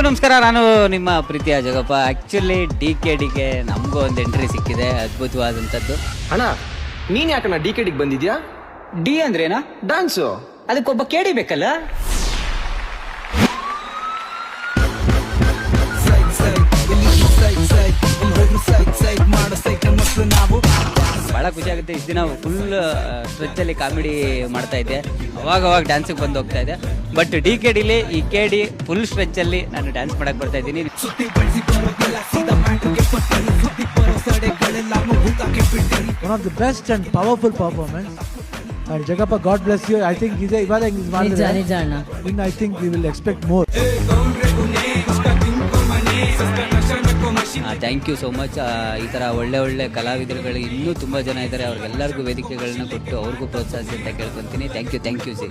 ನಮಸ್ಕಾರ. ನಾನು ನಿಮ್ಮ ಪ್ರೀತಿಯ ಜಗಪ್ಪ. ಆಕ್ಚುಲಿ ಡಿ.ಕೆ.ಡಿಗೆ ನಮಗೂ ಒಂದು ಎಂಟ್ರಿ ಸಿಕ್ಕಿದೆ, ಅದ್ಭುತವಾದಂಥದ್ದು. ಅಣ್ಣ ನೀನ್ ಯಾಕಣ್ಣ ಡಿ.ಕೆ.ಡಿಗೆ ಬಂದಿದ್ಯಾ? ಡಿ ಅಂದ್ರೇನಾ? ಡ್ಯಾನ್ಸು. ಅದಕ್ಕೊಬ್ಬ ಕೇಡಿ ಬೇಕಲ್ಲ. ಬಹಳ ಖುಷಿ ಆಗುತ್ತೆ. ಇಷ್ಟು ದಿನ ಫುಲ್ ಸ್ಟ್ರೆಚ್ಚಲ್ಲಿ ಕಾಮಿಡಿ ಮಾಡ್ತಾ ಇದ್ದೆ, ಅವಾಗ ಡ್ಯಾನ್ಸಿಗೆ ಬಂದು ಹೋಗ್ತಾ ಇದೆ. ಬಟ್ ಡಿ.ಕೆ.ಡಿಲಿ ಈ ಕೆ.ಡಿ ಫುಲ್ ಸ್ಟ್ರೆಚ್ಚಲ್ಲಿ ನಾನು ಡ್ಯಾನ್ಸ್ ಮಾಡಕ್ಕೆ ಬರ್ತಾ ಇದ್ದೀನಿ. One of the best and powerful performance. And Jagappa, God bless you. I think he's I think we will expect more. Thank you so much. ಈ ಥರ ಒಳ್ಳೆ ಕಲಾವಿದರುಗಳು ಇನ್ನೂ ತುಂಬ ಜನ ಇದ್ದಾರೆ. ಅವ್ರಿಗೆಲ್ಲರಿಗೂ ವೇದಿಕೆಗಳನ್ನ ಕೊಟ್ಟು ಅವ್ರಿಗೂ ಪ್ರೋತ್ಸಾಹಿಸಿ ಅಂತ ಕೇಳ್ಕೊತೀನಿ. Thank U C.